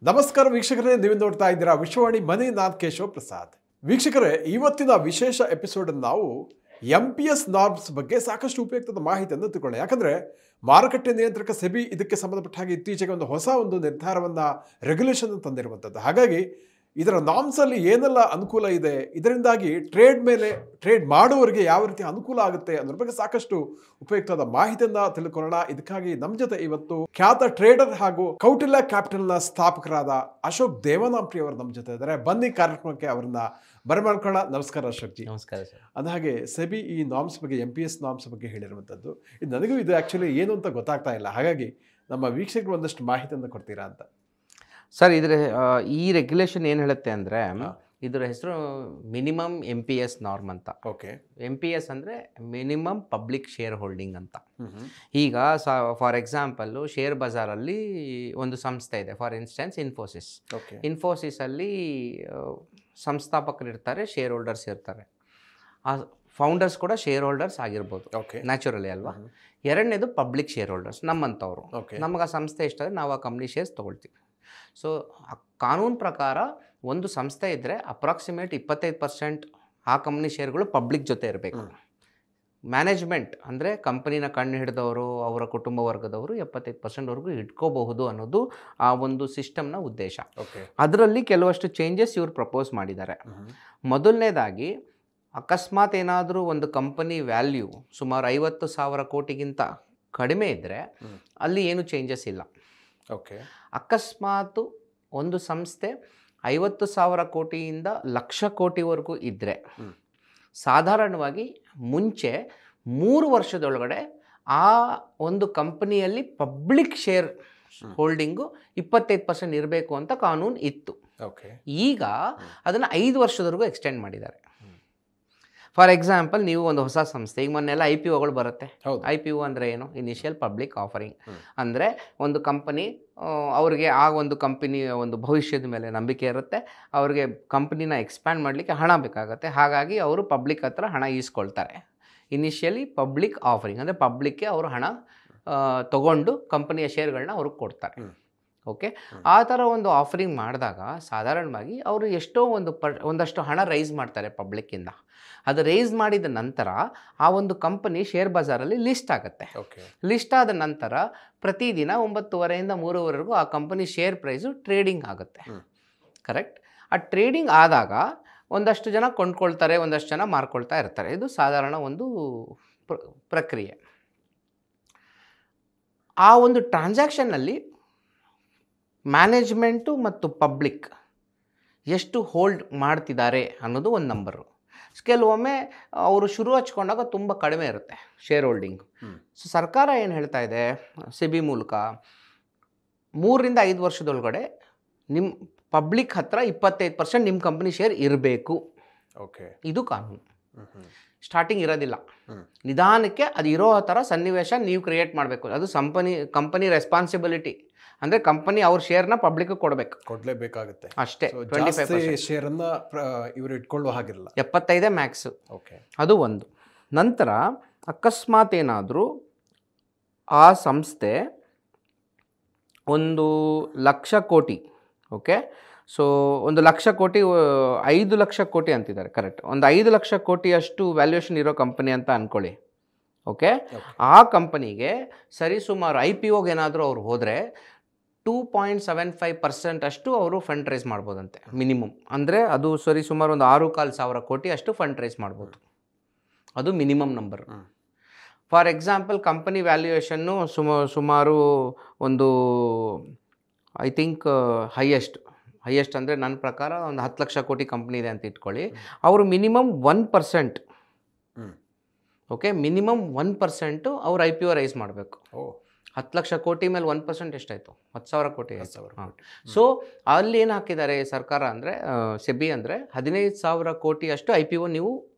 ನಮಸ್ಕಾರ ವೀಕ್ಷಕರೇ, ನೀವು ನೋಡ್ತಾ ಇದ್ದೀರಾ ವಿಶ್ವವಾಣಿ ಮನಿ. ನಾಥ್ ಕೇಶವ್ ಪ್ರಸಾದ್. ವೀಕ್ಷಕರೇ, ಇವತ್ತಿನ ವಿಶೇಷ ಎಪಿಸೋಡ್ ನಾವು MPS ನಾರ್ಮ್ಸ್ ಬಗ್ಗೆ ಸಾಕಷ್ಟು ಉಪಯುಕ್ತದ ಮಾಹಿತಿಯನ್ನು ತಿಳ್ಕೊಳ್ಳೋಣ. ಯಾಕಂದ್ರೆ ಮಾರುಕಟ್ಟೆ ನಿಯಂತ್ರಕ ಸೆಬಿ ಇದಕ್ಕೆ ಸಂಬಂಧಪಟ್ಟ ಹಾಗೆ ಇತ್ತೀಚೆಗೆ ಹೊಸ ನಿರ್ಧಾರವನ್ನ ರೆಗ್ಯುಲೇಷನ್ ತಂದಿರುವಂಥದ್ದು. ಹಾಗಾಗಿ ಇದರ ನಾರ್ಮ್ಸ್ ಅಲ್ಲಿ ಏನೆಲ್ಲ ಅನುಕೂಲ ಇದೆ, ಇದರಿಂದಾಗಿ ಟ್ರೇಡ್ ಮಾಡುವವರಿಗೆ ಯಾವ ರೀತಿ ಅನುಕೂಲ ಆಗುತ್ತೆ ಅನ್ನೋದ್ರ ಬಗ್ಗೆ ಸಾಕಷ್ಟು ಉಪಯುಕ್ತವಾದ ಮಾಹಿತಿಯನ್ನ ತಿಳ್ಕೊಳ್ಳೋಣ. ಇದಕ್ಕಾಗಿ ನಮ್ಮ ಜೊತೆ ಇವತ್ತು ಖ್ಯಾತ ಟ್ರೇಡರ್ ಹಾಗೂ ಕೌಟಿಲ್ಯ ಕ್ಯಾಪಿಟಲ್ ನ ಸ್ಥಾಪಕರಾದ ಅಶೋಕ್ ದೇವನಾಂಪ್ರಿ ಅವರು ನಮ್ಮ ಜೊತೆ ಇದ್ದಾರೆ. ಬನ್ನಿ ಕಾರ್ಯಕ್ರಮಕ್ಕೆ ಅವರನ್ನ ಬರಮಾಡ್ಕೊಳ್ಳೋಣ. ನಮಸ್ಕಾರ ಅಶೋಕ್ ಜಿ. ನಮಸ್ಕಾರ ಸರ್. ಅಂದಹಾಗೆ ಸೆಬಿ ಈ ನಾರ್ಮ್ಸ್ ಬಗ್ಗೆ MPS ನಾರ್ಮ್ಸ್ ಬಗ್ಗೆ ಹೇಳಿರುವಂಥದ್ದು, ಇದು ನನಗೂ ಇದು ಆಕ್ಚುಲಿ ಏನು ಅಂತ ಗೊತ್ತಾಗ್ತಾ ಇಲ್ಲ. ಹಾಗಾಗಿ ನಮ್ಮ ವೀಕ್ಷಕರು ಒಂದಷ್ಟು ಮಾಹಿತಿಯನ್ನು ಕೊಡ್ತೀರಾ ಅಂತ. ಸರ್, ಇದರ ಈ ರೆಗ್ಯುಲೇಷನ್ ಏನು ಹೇಳುತ್ತೆ ಅಂದರೆ, ಇದರ ಹೆಸರು ಮಿನಿಮಮ್ MPS ನಾರ್ಮ್ ಅಂತ. ಓಕೆ. MPS ಅಂದರೆ ಮಿನಿಮಮ್ ಪಬ್ಲಿಕ್ ಶೇರ್ ಹೋಲ್ಡಿಂಗ್ ಅಂತ. ಈಗ ಫಾರ್ ಎಕ್ಸಾಂಪಲ್ಲು ಶೇರ್ ಬಜಾರಲ್ಲಿ ಒಂದು ಸಂಸ್ಥೆ ಇದೆ, ಫಾರ್ ಇನ್ಸ್ಟೆನ್ಸ್ ಇನ್ಫೋಸಿಸ್. ಇನ್ಫೋಸಿಸಲ್ಲಿ ಸಂಸ್ಥಾಪಕರು ಇರ್ತಾರೆ, ಶೇರ್ ಹೋಲ್ಡರ್ಸ್ ಇರ್ತಾರೆ. ಆ ಫೌಂಡರ್ಸ್ ಕೂಡ ಶೇರ್ ಹೋಲ್ಡರ್ಸ್ ಆಗಿರ್ಬೋದು, ನ್ಯಾಚುರಲಿ ಅಲ್ವಾ. ಎರಡನೇದು ಪಬ್ಲಿಕ್ ಶೇರ್ ಹೋಲ್ಡರ್ಸ್, ನಮ್ಮಂಥವ್ರು. ನಮಗೆ ಆ ಸಂಸ್ಥೆ ಇಷ್ಟ ಆದರೆ ನಾವು ಆ ಕಂಪ್ನಿ ಶೇರ್ಸ್ ತೊಗೊಳ್ತೀವಿ. ಸೊ ಕಾನೂನು ಪ್ರಕಾರ ಒಂದು ಸಂಸ್ಥೆ ಇದ್ದರೆ ಅಪ್ರಾಕ್ಸಿಮೇಟ್ 25% ಆ ಕಂಪ್ನಿ ಶೇರ್ಗಳು ಪಬ್ಲಿಕ್ ಜೊತೆ ಇರಬೇಕು. ಮ್ಯಾನೇಜ್ಮೆಂಟ್ ಅಂದರೆ ಕಂಪನಿನ ಕಣ್ಣು ಹಿಡಿದವರು, ಅವರ ಕುಟುಂಬ ವರ್ಗದವರು 75%ವರೆಗೂ ಇಟ್ಕೋಬಹುದು ಅನ್ನೋದು ಆ ಒಂದು ಸಿಸ್ಟಮ್ನ ಉದ್ದೇಶ. ಅದರಲ್ಲಿ ಕೆಲವಷ್ಟು ಚೇಂಜಸ್ ಇವರು ಪ್ರಪೋಸ್ ಮಾಡಿದ್ದಾರೆ. ಮೊದಲನೇದಾಗಿ, ಅಕಸ್ಮಾತ್ ಏನಾದರೂ ಒಂದು ಕಂಪನಿ ವ್ಯಾಲ್ಯೂ ಸುಮಾರು 50,000 ಕೋಟಿಗಿಂತ ಕಡಿಮೆ ಇದ್ದರೆ ಅಲ್ಲಿ ಏನು ಚೇಂಜಸ್ ಇಲ್ಲ. ಅಕಸ್ಮಾತ್ ಒಂದು ಸಂಸ್ಥೆ 50,000 ಕೋಟಿಯಿಂದ 1,00,000 ಕೋಟಿವರೆಗೂ ಇದ್ದರೆ, ಸಾಧಾರಣವಾಗಿ ಮುಂಚೆ 3 ವರ್ಷದೊಳಗಡೆ ಆ ಒಂದು ಕಂಪನಿಯಲ್ಲಿ ಪಬ್ಲಿಕ್ ಶೇರ್ ಹೋಲ್ಡಿಂಗು 25% ಇರಬೇಕು ಅಂತ ಕಾನೂನು ಇತ್ತು. ಈಗ ಅದನ್ನು 5 ವರ್ಷದವರೆಗೂ ಎಕ್ಸ್ಟೆಂಡ್ ಮಾಡಿದ್ದಾರೆ. ಫಾರ್ ಎಕ್ಸಾಂಪಲ್, ನೀವು ಒಂದು ಹೊಸ ಸಂಸ್ಥೆ, ಈಗ ಮೊನ್ನೆಲ್ಲ IPOಗಳು ಬರುತ್ತೆ. IPO ಅಂದರೆ ಏನು? Initial public offering. ಅಂದರೆ ಒಂದು ಕಂಪನಿ, ಅವ್ರಿಗೆ ಆ ಒಂದು ಕಂಪನಿಯ ಒಂದು ಭವಿಷ್ಯದ ಮೇಲೆ ನಂಬಿಕೆ ಇರುತ್ತೆ, ಅವ್ರಿಗೆ ಕಂಪನಿನ ಎಕ್ಸ್ಪ್ಯಾಂಡ್ ಮಾಡಲಿಕ್ಕೆ ಹಣ ಬೇಕಾಗುತ್ತೆ. ಹಾಗಾಗಿ ಅವರು ಪಬ್ಲಿಕ್ ಹತ್ರ ಹಣ ಈಸ್ಕೊಳ್ತಾರೆ. ಇನಿಷಿಯಲಿ ಪಬ್ಲಿಕ್ ಆಫರಿಂಗ್ ಅಂದರೆ ಪಬ್ಲಿಕ್ಗೆ ಅವರು ಹಣ ತಗೊಂಡು ಕಂಪನಿಯ ಶೇರ್ಗಳನ್ನ ಅವ್ರಿಗೆ ಕೊಡ್ತಾರೆ. ಓಕೆ. ಆ ಥರ ಒಂದು ಆಫರಿಂಗ್ ಮಾಡಿದಾಗ ಸಾಧಾರಣವಾಗಿ ಅವರು ಒಂದಷ್ಟು ಹಣ ರೈಸ್ ಮಾಡ್ತಾರೆ ಪಬ್ಲಿಕ್ಕಿಂದ. ಅದು ರೈಸ್ ಮಾಡಿದ ನಂತರ ಆ ಒಂದು ಕಂಪನಿ ಶೇರ್ ಬಜಾರಲ್ಲಿ ಲಿಸ್ಟ್ ಆಗುತ್ತೆ. ಲಿಸ್ಟ್ ಆದ ನಂತರ ಪ್ರತಿದಿನ 9:30 3:00ವರೆಗೂ ಆ ಕಂಪನಿ ಶೇರ್ ಪ್ರೈಸು ಟ್ರೇಡಿಂಗ್ ಆಗುತ್ತೆ. ಕರೆಕ್ಟ್. ಆ ಟ್ರೇಡಿಂಗ್ ಆದಾಗ ಒಂದಷ್ಟು ಜನ ಕೊಂಡ್ಕೊಳ್ತಾರೆ, ಒಂದಷ್ಟು ಜನ ಮಾರ್ಕೊಳ್ತಾ ಇರ್ತಾರೆ. ಇದು ಸಾಧಾರಣ ಒಂದು ಪ್ರಕ್ರಿಯೆ. ಆ ಒಂದು ಟ್ರಾನ್ಸಾಕ್ಷನ್ನಲ್ಲಿ ಮ್ಯಾನೇಜ್ಮೆಂಟು ಮತ್ತು ಪಬ್ಲಿಕ್ ಎಷ್ಟು ಹೋಲ್ಡ್ ಮಾಡ್ತಿದ್ದಾರೆ ಅನ್ನೋದು ಒಂದು ನಂಬರು. ಕೆಲವೊಮ್ಮೆ ಅವರು ಶುರು ಹಚ್ಕೊಂಡಾಗ ತುಂಬ ಕಡಿಮೆ ಇರುತ್ತೆ ಶೇರ್ ಹೋಲ್ಡಿಂಗ್. ಸೊ ಸರ್ಕಾರ ಏನು ಹೇಳ್ತಾ ಇದೆ, ಸೆಬಿ ಮೂಲಕ 3ರಿಂದ 5 ವರ್ಷದೊಳಗಡೆ ನಿಮ್ಮ ಪಬ್ಲಿಕ್ ಹತ್ರ 25% ನಿಮ್ಮ ಕಂಪ್ನಿ ಶೇರ್ ಇರಬೇಕು. ಇದು ಕಾನೂನು. ಸ್ಟಾರ್ಟಿಂಗ್ ಇರೋದಿಲ್ಲ, ನಿಧಾನಕ್ಕೆ ಅದು ಇರೋ ಥರ ಸನ್ನಿವೇಶ ನೀವು ಕ್ರಿಯೇಟ್ ಮಾಡಬೇಕು. ಅದು ಕಂಪನಿ ರೆಸ್ಪಾನ್ಸಿಬಿಲಿಟಿ. ಅಂದರೆ ಕಂಪನಿ ಅವ್ರ ಶೇರ್ನ ಪಬ್ಲಿಕ್ ಕೊಡಲೇಬೇಕಾಗುತ್ತೆ ಅಷ್ಟೇ. 25% ಶೇರನ್ನು ಇವರು ಇಟ್ಕೊಳ್ಳೋ ಹಾಗಿಲ್ಲ, 75 ಮ್ಯಾಕ್ಸ್. ಅದು ಒಂದು. ನಂತರ ಅಕಸ್ಮಾತ್ ಏನಾದರೂ ಆ ಸಂಸ್ಥೆ 1,00,000 ಕೋಟಿ, ಓಕೆ, ಸೊ 1,00,000 ಕೋಟಿ, 5,00,000 ಕೋಟಿ ಅಂತಿದ್ದಾರೆ, ಕರೆಕ್ಟ್, ಒಂದು 5,00,000 ಕೋಟಿಯಷ್ಟು ವ್ಯಾಲ್ಯೂಯೇಷನ್ ಇರೋ ಕಂಪನಿ ಅಂತ ಅಂದ್ಕೊಳ್ಳಿ. ಓಕೆ. ಆ ಕಂಪನಿಗೆ ಸರಿಸುಮಾರು IPOಗೆ ಏನಾದರೂ ಅವ್ರು ಹೋದರೆ 2.75% ಅಷ್ಟು ಅವರು ಫಂಡ್ ರೈಸ್ ಮಾಡ್ಬೋದಂತೆ ಮಿನಿಮಮ್. ಅಂದರೆ ಅದು ಸರಿಸುಮಾರು ಒಂದು 6,500 ಕೋಟಿ ಅಷ್ಟು ಫಂಡ್ ರೈಸ್ ಮಾಡ್ಬೋದು. ಅದು minimum number. For example, company valuation ಸುಮಾರು ಒಂದು ಐ ಥಿಂಕ್ ಹೈಯೆಸ್ಟ್ ಅಂದರೆ ನನ್ನ ಪ್ರಕಾರ ಒಂದು 10,00,000 ಕೋಟಿ ಕಂಪ್ನಿ ಇದೆ ಅಂತ ಇಟ್ಕೊಳ್ಳಿ. ಅವರು ಮಿನಿಮಮ್ 1%, ಓಕೆ, ಮಿನಿಮಮ್ 1% ಅವ್ರು IPO ರೈಸ್ ಮಾಡಬೇಕು. 10,00,000 ಕೋಟಿ ಮೇಲೆ 1% ಎಷ್ಟಾಯಿತು? 10,000 ಕೋಟಿ. ಸೊ ಅಲ್ಲಿ ಏನು ಹಾಕಿದ್ದಾರೆ ಸರ್ಕಾರ ಅಂದರೆ, ಸೆಬಿ ಅಂದರೆ 15,000 ಕೋಟಿಯಷ್ಟು IPO ನೀವು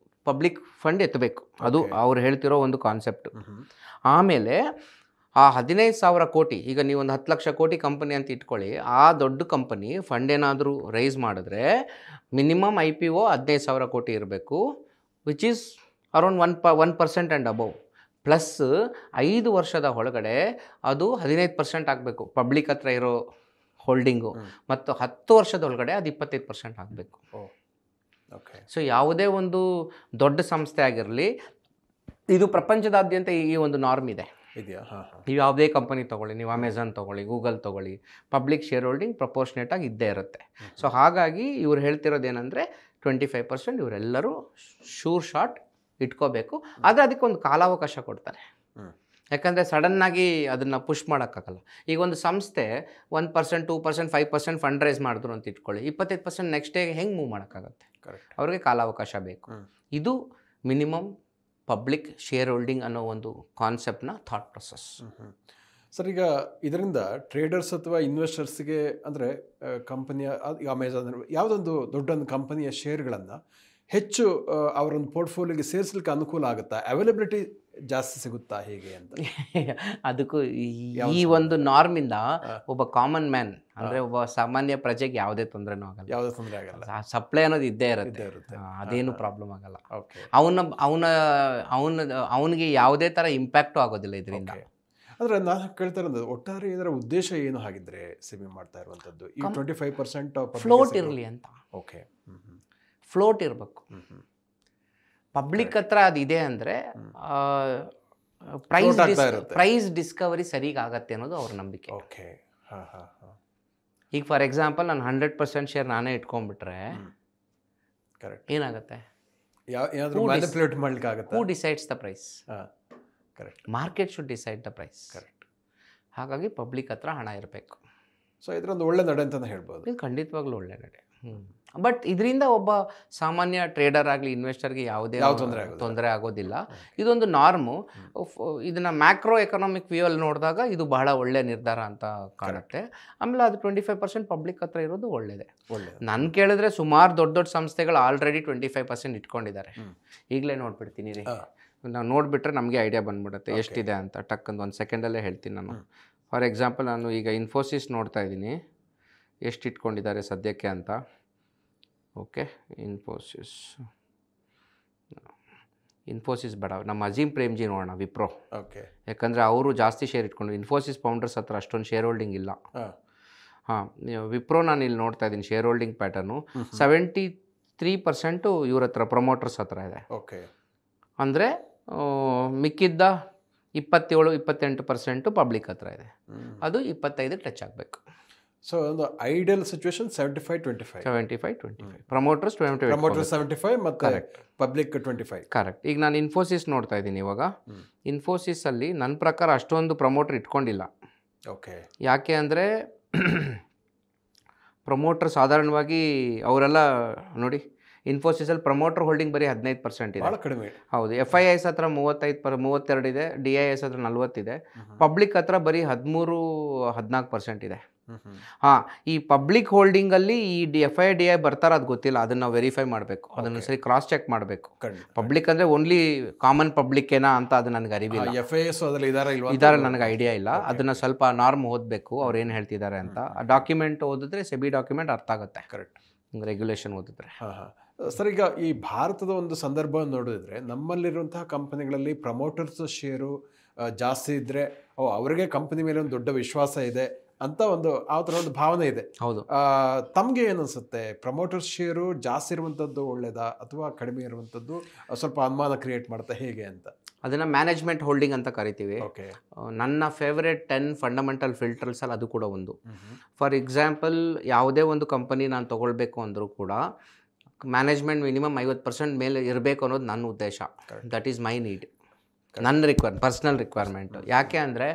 ಪಬ್ಲಿಕ್ ಫಂಡ್ ಎತ್ತಬೇಕು. ಅದು ಅವ್ರು ಹೇಳ್ತಿರೋ ಒಂದು ಕಾನ್ಸೆಪ್ಟ್. ಆಮೇಲೆ ಆ 15,000 ಕೋಟಿ, ಈಗ ನೀವು ಒಂದು 10,00,000 ಕೋಟಿ ಕಂಪನಿ ಅಂತ ಇಟ್ಕೊಳ್ಳಿ, ಆ ದೊಡ್ಡ ಕಂಪನಿ ಫಂಡ್ ಏನಾದರೂ ರೈಸ್ ಮಾಡಿದ್ರೆ ಮಿನಿಮಮ್ IPO 15,000 ಕೋಟಿ ಇರಬೇಕು, which is around 1% and above. Plus 5 ವರ್ಷದ ಒಳಗಡೆ ಅದು 15% ಆಗಬೇಕು ಪಬ್ಲಿಕ್ ಹತ್ರ ಇರೋ ಹೋಲ್ಡಿಂಗು ಮತ್ತು 10 ವರ್ಷದೊಳಗಡೆ ಅದು 25% ಆಗಬೇಕು. ಓಕೆ. ಸೊ ಯಾವುದೇ ಒಂದು ದೊಡ್ಡ ಸಂಸ್ಥೆ ಆಗಿರಲಿ, ಇದು ಪ್ರಪಂಚದಾದ್ಯಂತ ಈ ಒಂದು ನಾರ್ಮ್ ಇದೆ. ಇದೆಯಾ? ನೀವು ಯಾವುದೇ ಕಂಪನಿ ತೊಗೊಳ್ಳಿ, ನೀವು ಅಮೆಝಾನ್ ತೊಗೊಳ್ಳಿ, ಗೂಗಲ್ ತೊಗೊಳ್ಳಿ, ಪಬ್ಲಿಕ್ ಶೇರ್ ಹೋಲ್ಡಿಂಗ್ ಪ್ರಪೋರ್ಷನೇಟ್ ಆಗಿ ಇದ್ದೇ ಇರುತ್ತೆ. ಸೊ ಹಾಗಾಗಿ ಇವ್ರು ಹೇಳ್ತಿರೋದೇನೆಂದರೆ 25% ಇವರೆಲ್ಲರೂ ಶೂರ್ ಶಾಟ್ ಇಟ್ಕೋಬೇಕು. ಆದರೆ ಅದಕ್ಕೊಂದು ಕಾಲಾವಕಾಶ ಕೊಡ್ತಾರೆ. ಯಾಕಂದರೆ ಸಡನ್ನಾಗಿ ಅದನ್ನು ಪುಷ್ ಮಾಡೋಕ್ಕಾಗಲ್ಲ. ಈಗ ಒಂದು ಸಂಸ್ಥೆ 1%, 2%, 5% ಫಂಡ್ ರೈಸ್ ಮಾಡಿದ್ರು ಅಂತ ಇಟ್ಕೊಳ್ಳಿ, 25% ನೆಕ್ಸ್ಟ್ ಡೇ ಹೆಂಗೆ ಮೂವ್ ಮಾಡೋಕ್ಕಾಗತ್ತೆ? ಅವ್ರಿಗೆ ಕಾಲಾವಕಾಶ ಬೇಕು. ಇದು ಮಿನಿಮಮ್ ಪಬ್ಲಿಕ್ ಶೇರ್ ಹೋಲ್ಡಿಂಗ್ ಅನ್ನೋ ಒಂದು ಕಾನ್ಸೆಪ್ಟ್ನ ಥಾಟ್ ಪ್ರೊಸೆಸ್. ಸರ್, ಈಗ ಇದರಿಂದ ಟ್ರೇಡರ್ಸ್ ಅಥವಾ ಇನ್ವೆಸ್ಟರ್ಸ್ಗೆ ಅಂದರೆ ಕಂಪನಿಯ ಅಮೆಝಾನ್ ಯಾವುದೊಂದು ದೊಡ್ಡೊಂದು ಕಂಪನಿಯ ಶೇರ್ಗಳನ್ನು ಹೆಚ್ಚು ಅವರೊಂದು ಪೋರ್ಟ್ಫೋಲಿಯೋಗೆ ಸೇರಿಸಲಿಕ್ಕೆ ಅನುಕೂಲ ಆಗುತ್ತಾ? ಅವೈಲಬಿಲಿಟಿ ಜಾಸ್ತಿ ಸಿಗುತ್ತಾ ಹೇಗೆ ಅಂತ? ಅದಕ್ಕೂ ಈ ಒಂದು ನಾರ್ಮಿಂದ ಒಬ್ಬ ಕಾಮನ್ ಮ್ಯಾನ್ ಅಂದರೆ ಒಬ್ಬ ಸಾಮಾನ್ಯ ಪ್ರಜೆಗೆ ಯಾವುದೇ ತೊಂದರೆನೂ ಆಗಲ್ಲ. ಯಾವುದೇ ತೊಂದರೆ ಆಗಲ್ಲ. ಸಪ್ಲೈ ಅನ್ನೋದು ಇದ್ದೇ ಇರುತ್ತೆ. ಅದೇನು ಪ್ರಾಬ್ಲಮ್ ಆಗಲ್ಲ. ಅವನಿಗೆ ಯಾವುದೇ ಥರ ಇಂಪ್ಯಾಕ್ಟು ಆಗೋದಿಲ್ಲ ಇದರಿಂದ. ಅಂದರೆ ನಾನು ಕೇಳ್ತಾ ಇರೋದು ಒಟ್ಟಾರೆ ಇದರ ಉದ್ದೇಶ ಏನು ಹಾಗಿದ್ರೆ ಸೆಬಿ ಮಾಡ್ತಾ ಇರುವಂಥದ್ದು? ಈ 25% ಫ್ಲೋಟ್ ಇರಲಿ ಅಂತ. ಓಕೆ. ಫ್ಲೋಟ್ ಇರಬೇಕು. ಪಬ್ಲಿಕ್ ಹತ್ರ ಅದಿದೆ ಅಂದರೆ ಪ್ರೈಸ್ ಡಿಸ್ಕವರಿ ಸರಿಗಾಗತ್ತೆ ಅನ್ನೋದು ಅವ್ರ ನಂಬಿಕೆ. ಓಕೆ. ಈಗ ಫಾರ್ ಎಕ್ಸಾಂಪಲ್ ನಾನು 100% ಶೇರ್ ನಾನೇ ಇಟ್ಕೊಂಡ್ಬಿಟ್ರೆ ಕರೆಕ್ಟ್ ಏನಾಗುತ್ತೆ? ಮ್ಯಾನಿಪುಲೇಟ್ ಮಾಡ್ಲಿಕ್ಕೆ ಆಗುತ್ತೆ. Who decides the price? Correct. Market should decide the price. Correct. ಹಾಗಾಗಿ ಪಬ್ಲಿಕ್ ಹತ್ರ ಹಣ ಇರಬೇಕು. ಸೊ ಇದರೊಂದು ಒಳ್ಳೆ ನಡೆ ಅಂತಲೇ ಹೇಳ್ಬೋದು. ಇದು ಖಂಡಿತವಾಗ್ಲೂ ಒಳ್ಳೆ ನಡೆ. ಬಟ್ ಇದರಿಂದ ಒಬ್ಬ ಸಾಮಾನ್ಯ ಟ್ರೇಡರ್ ಆಗಲಿ ಇನ್ವೆಸ್ಟರ್ಗೆ ಯಾವುದೇ ತೊಂದರೆ ಆಗೋದಿಲ್ಲ. ಇದೊಂದು ನಾರ್ಮು. ಇದನ್ನು ಮ್ಯಾಕ್ರೋ ಎಕನಾಮಿಕ್ ವ್ಯೂಯಲ್ಲಿ ನೋಡಿದಾಗ ಇದು ಬಹಳ ಒಳ್ಳೆ ನಿರ್ಧಾರ ಅಂತ ಕಾಣುತ್ತೆ. ಆಮೇಲೆ ಅದು 25% ಪಬ್ಲಿಕ್ ಹತ್ರ ಇರೋದು ಒಳ್ಳೆಯದೇ. ನಾನು ಕೇಳಿದ್ರೆ ಸುಮಾರು ದೊಡ್ಡ ದೊಡ್ಡ ಸಂಸ್ಥೆಗಳು ಆಲ್ರೆಡಿ 25% ಇಟ್ಕೊಂಡಿದ್ದಾರೆ. ಈಗಲೇ ನೋಡ್ಬಿಡ್ತೀನಿ ರೀ, ನಾವು ನೋಡಿಬಿಟ್ರೆ ನಮಗೆ ಐಡಿಯಾ ಬಂದ್ಬಿಡುತ್ತೆ ಎಷ್ಟಿದೆ ಅಂತ. ಟಕ್ಕಂದು 1 ಸೆಕೆಂಡಲ್ಲೇ ಹೇಳ್ತೀನಿ ನಾನು. ಫಾರ್ ಎಕ್ಸಾಂಪಲ್ ನಾನು ಈಗ ಇನ್ಫೋಸಿಸ್ ನೋಡ್ತಾ ಇದ್ದೀನಿ ಎಷ್ಟು ಇಟ್ಕೊಂಡಿದ್ದಾರೆ ಸದ್ಯಕ್ಕೆ ಅಂತ. ಓಕೆ, ಇನ್ಫೋಸಿಸ್ ಬೇಡ, ನಮ್ಮ ಅಜೀಮ್ ಪ್ರೇಮ್ಜಿ ನೋಡೋಣ, ವಿಪ್ರೋ. ಓಕೆ. ಯಾಕಂದರೆ ಅವರು ಜಾಸ್ತಿ ಶೇರ್ ಇಟ್ಕೊಂಡು, ಇನ್ಫೋಸಿಸ್ ಫೌಂಡರ್ಸ್ ಹತ್ರ ಅಷ್ಟೊಂದು ಶೇರ್ ಹೋಲ್ಡಿಂಗ್ ಇಲ್ಲ. ವಿಪ್ರೋ ನಾನು ಇಲ್ಲಿ ನೋಡ್ತಾ ಇದ್ದೀನಿ ಶೇರ್ ಹೋಲ್ಡಿಂಗ್ ಪ್ಯಾಟರ್ನು 73% ಇವ್ರ ಹತ್ರ ಪ್ರಮೋಟರ್ಸ್ ಹತ್ರ ಇದೆ. ಓಕೆ. ಅಂದರೆ ಮಿಕ್ಕಿದ್ದ 27-28% ಪಬ್ಲಿಕ್ ಹತ್ರ ಇದೆ. ಅದು 25 ಟಚ್ ಆಗಬೇಕು. ಸೊ ಒಂದು ಐಡಿಯಲ್ ಸಿಚುವೇಶನ್ 75-25 ಪ್ರಮೋಟರ್ಸ್ 75 ಮತ್ತು ಪಬ್ಲಿಕ್ 25. ಕರೆಕ್ಟ್. ಈಗ ನಾನು ಇನ್ಫೋಸಿಸ್ ನೋಡ್ತಾ ಇದ್ದೀನಿ ಇವಾಗ. ಇನ್ಫೋಸಿಸಲ್ಲಿ ನನ್ನ ಪ್ರಕಾರ ಅಷ್ಟೊಂದು ಪ್ರಮೋಟರ್ ಇಟ್ಕೊಂಡಿಲ್ಲ. ಓಕೆ. ಯಾಕೆ ಅಂದರೆ ಪ್ರಮೋಟರ್ ಸಾಧಾರಣವಾಗಿ ಅವರೆಲ್ಲ ನೋಡಿ, ಇನ್ಫೋಸಿಸಲ್ಲಿ ಪ್ರಮೋಟರ್ ಹೋಲ್ಡಿಂಗ್ ಬರೀ 15% ಇದೆ. ಕಡಿಮೆ. ಹೌದು. FIIs ಹತ್ರ 32 ಇದೆ, DIS ಹತ್ರ 40 ಇದೆ, ಪಬ್ಲಿಕ್ ಹತ್ರ ಬರೀ 13-14% ಇದೆ. ಈ ಪಬ್ಲಿಕ್ ಹೋಲ್ಡಿಂಗಲ್ಲಿ ಈ FII DI ಬರ್ತಾರ ಅದು ಗೊತ್ತಿಲ್ಲ, ಅದನ್ನು ನಾವು ವೆರಿಫೈ ಮಾಡಬೇಕು, ಅದನ್ನು ಸರಿ ಕ್ರಾಸ್ ಚೆಕ್ ಮಾಡಬೇಕು. ಪಬ್ಲಿಕ್ ಅಂದರೆ ಓನ್ಲಿ ಕಾಮನ್ ಪಬ್ಲಿಕ್ ಏನಾ ಅಂತ ಅದು ನನಗೆ ಅರಿವಿಲ್ಲ. ಇದಾರೆ ನನಗೆ ಐಡಿಯಾ ಇಲ್ಲ. ಅದನ್ನು ಸ್ವಲ್ಪ ನಾರ್ಮ್ ಓದಬೇಕು, ಅವ್ರು ಏನು ಹೇಳ್ತಿದ್ದಾರೆ ಅಂತ. ಆ ಡಾಕ್ಯುಮೆಂಟ್ ಓದಿದ್ರೆ, ಸೆಬಿ ಡಾಕ್ಯುಮೆಂಟ್ ಅರ್ಥ ಆಗುತ್ತೆ. ಕರೆಕ್ಟ್. ರೆಗ್ಯುಲೇಷನ್ ಓದಿದ್ರೆ. ಸರ್, ಈಗ ಈ ಭಾರತದ ಒಂದು ಸಂದರ್ಭವನ್ನು ನೋಡಿದ್ರೆ ನಮ್ಮಲ್ಲಿರುವಂತಹ ಕಂಪನಿಗಳಲ್ಲಿ ಪ್ರಮೋಟರ್ಸ್ ಶೇರು ಜಾಸ್ತಿ ಇದ್ದರೆ ಅವರಿಗೆ ಕಂಪನಿ ಮೇಲೆ ಒಂದು ದೊಡ್ಡ ವಿಶ್ವಾಸ ಇದೆ ಅಂತ ಒಂದು ಆ ಥರ ಒಂದು ಭಾವನೆ ಇದೆ. ಹೌದು. ತಮಗೆ ಏನನ್ಸುತ್ತೆ, ಪ್ರಮೋಟರ್ಸ್ ಶೇರು ಜಾಸ್ತಿ ಇರುವಂಥದ್ದು ಒಳ್ಳೆಯದಾ ಅಥವಾ ಕಡಿಮೆ ಇರುವಂಥದ್ದು ಸ್ವಲ್ಪ ಅನುಮಾನ ಕ್ರಿಯೇಟ್ ಮಾಡುತ್ತಾ ಹೇಗೆ ಅಂತ? ಅದನ್ನು ಮ್ಯಾನೇಜ್ಮೆಂಟ್ ಹೋಲ್ಡಿಂಗ್ ಅಂತ ಕರಿತೀವಿ. ಓಕೆ. ನನ್ನ ಫೇವ್ರೇಟ್ 10 ಫಂಡಮೆಂಟಲ್ ಫಿಲ್ಟರ್ಸಲ್ಲಿ ಅದು ಕೂಡ ಒಂದು. ಫಾರ್ ಎಕ್ಸಾಂಪಲ್, ಯಾವುದೇ ಒಂದು ಕಂಪನಿ ನಾನು ತೊಗೊಳ್ಬೇಕು ಅಂದರೂ ಕೂಡ ಮ್ಯಾನೇಜ್ಮೆಂಟ್ ಮಿನಿಮಮ್ 50% ಮೇಲೆ ಇರಬೇಕು ಅನ್ನೋದು ನನ್ನ ಉದ್ದೇಶ. ದಟ್ ಈಸ್ ಮೈ ನೀಡ್, ನನ್ನ ಪರ್ಸ್ನಲ್ ರಿಕ್ವೈರ್ಮೆಂಟ್. ಯಾಕೆ ಅಂದರೆ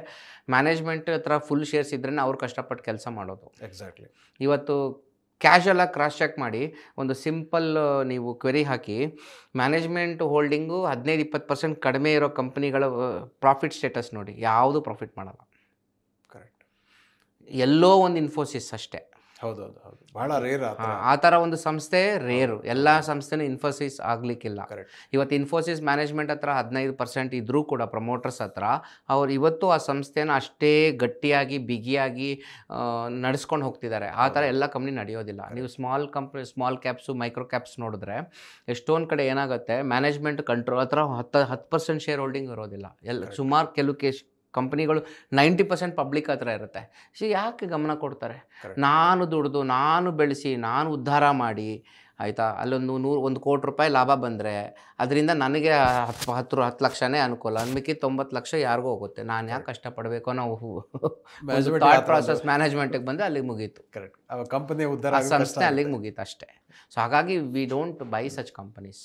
ಮ್ಯಾನೇಜ್ಮೆಂಟ್ ಹತ್ರ ಫುಲ್ ಶೇರ್ಸ್ ಇದ್ರೇ ಅವ್ರು ಕಷ್ಟಪಟ್ಟು ಕೆಲಸ ಮಾಡೋದು. ಎಕ್ಸಾಕ್ಟ್ಲಿ. ಇವತ್ತು ಕ್ಯಾಶುಯಲಾಗಿ ಕ್ರಾಸ್ ಚೆಕ್ ಮಾಡಿ ಒಂದು ಸಿಂಪಲ್ ನೀವು ಕ್ವೆರಿ ಹಾಕಿ, ಮ್ಯಾನೇಜ್ಮೆಂಟ್ ಹೋಲ್ಡಿಂಗು 15-20% ಕಡಿಮೆ ಇರೋ ಕಂಪ್ನಿಗಳ ಪ್ರಾಫಿಟ್ ಸ್ಟೇಟಸ್ ನೋಡಿ, ಯಾವುದು ಪ್ರಾಫಿಟ್ ಮಾಡಲ್ಲ. ಕರೆಕ್ಟ್. ಎಲ್ಲೋ ಒಂದು ಇನ್ಫೋಸಿಸ್ ಅಷ್ಟೇ. ಹೌದೌದು, ಹೌದು. ಬಹಳ ರೇರ್ ಆ ಥರ ಒಂದು ಸಂಸ್ಥೆ ರೇರು. ಎಲ್ಲ ಸಂಸ್ಥೆನೂ ಇನ್ಫೋಸಿಸ್ ಆಗಲಿಕ್ಕಿಲ್ಲ. ಇವತ್ತು ಇನ್ಫೋಸಿಸ್ ಮ್ಯಾನೇಜ್ಮೆಂಟ್ ಹತ್ರ 15% ಇದ್ರೂ ಕೂಡ ಪ್ರಮೋಟರ್ಸ್ ಹತ್ರ ಅವ್ರು ಇವತ್ತು ಆ ಸಂಸ್ಥೆನ ಅಷ್ಟೇ ಗಟ್ಟಿಯಾಗಿ ಬಿಗಿಯಾಗಿ ನಡೆಸ್ಕೊಂಡು ಹೋಗ್ತಿದ್ದಾರೆ. ಆ ಥರ ಎಲ್ಲ ಕಂಪ್ನಿ ನಡೆಯೋದಿಲ್ಲ. ನೀವು ಸ್ಮಾಲ್ ಕ್ಯಾಪ್ಸು ಮೈಕ್ರೋ ಕ್ಯಾಪ್ಸ್ ನೋಡಿದ್ರೆ ಎಷ್ಟೊಂದು ಕಡೆ ಏನಾಗುತ್ತೆ, ಮ್ಯಾನೇಜ್ಮೆಂಟ್ ಕಂಟ್ರೋಲ್ ಹತ್ರ 10% ಶೇರ್ ಹೋಲ್ಡಿಂಗ್ ಇರೋದಿಲ್ಲ. ಸುಮಾರು ಕಂಪ್ನಿಗಳು 90% ಪಬ್ಲಿಕ್ ಹತ್ರ ಇರುತ್ತೆ. ಯಾಕೆ ಗಮನ ಕೊಡ್ತಾರೆ? Correct. ನಾನು ದುಡ್ದು, ನಾನು ಬೆಳೆಸಿ, ನಾನು ಉದ್ಧಾರ ಮಾಡಿ, ಆಯಿತಾ, ಅಲ್ಲೊಂದು 1 ಕೋಟಿ ರೂಪಾಯಿ ಲಾಭ ಬಂದರೆ ಅದರಿಂದ ನನಗೆ 10 ಲಕ್ಷನೇ ಅನುಕೂಲ, ಮಿಕ್ಕಿ 90 ಲಕ್ಷ ಯಾರಿಗೂ ಹೋಗುತ್ತೆ. ನಾನು ಯಾಕೆ ಕಷ್ಟಪಡಬೇಕು? ನಾವು ಥಾಟ್ ಪ್ರಾಸೆಸ್ ಮ್ಯಾನೇಜ್ಮೆಂಟಿಗೆ ಬಂದರೆ ಅಲ್ಲಿಗೆ ಮುಗೀತು. ಕರೆಕ್ಟ್. ಕಂಪನಿ ಉದ್ಧಾರ ಆ ಸಂಸ್ಥೆ ಅಲ್ಲಿಗೆ ಮುಗೀತು ಅಷ್ಟೇ. ಸೊ ಹಾಗಾಗಿ we don't buy such companies.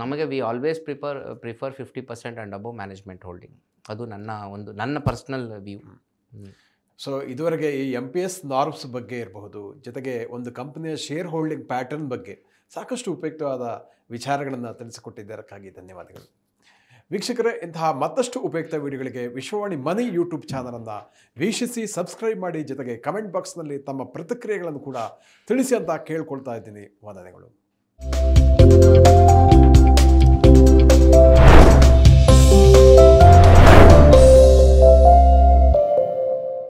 ನಮಗೆ we always prefer 50% and above management holding. ಅದು ನನ್ನ ಪರ್ಸ್ನಲ್ ವ್ಯೂ. ಸೊ ಇದುವರೆಗೆ ಈ MPS ನಾರ್ಮ್ಸ್ ಬಗ್ಗೆ ಇರಬಹುದು, ಜೊತೆಗೆ ಒಂದು ಕಂಪನಿಯ ಶೇರ್ ಹೋಲ್ಡಿಂಗ್ ಪ್ಯಾಟರ್ನ್ ಬಗ್ಗೆ ಸಾಕಷ್ಟು ಉಪಯುಕ್ತವಾದ ವಿಚಾರಗಳನ್ನು ತಿಳಿಸಿಕೊಟ್ಟಿದ್ದಕ್ಕಾಗಿ ಧನ್ಯವಾದಗಳು. ವೀಕ್ಷಕರೇ, ಇಂತಹ ಮತ್ತಷ್ಟು ಉಪಯುಕ್ತ ವಿಡಿಯೋಗಳಿಗೆ ವಿಶ್ವವಾಣಿ ಮನಿ ಯೂಟ್ಯೂಬ್ ಚಾನಲನ್ನು ವೀಕ್ಷಿಸಿ, ಸಬ್ಸ್ಕ್ರೈಬ್ ಮಾಡಿ, ಜೊತೆಗೆ ಕಮೆಂಟ್ ಬಾಕ್ಸ್ನಲ್ಲಿ ತಮ್ಮ ಪ್ರತಿಕ್ರಿಯೆಗಳನ್ನು ಕೂಡ ತಿಳಿಸಿ ಅಂತ ಕೇಳ್ಕೊಳ್ತಾ ಇದ್ದೀನಿ. ವಂದನೆಗಳು.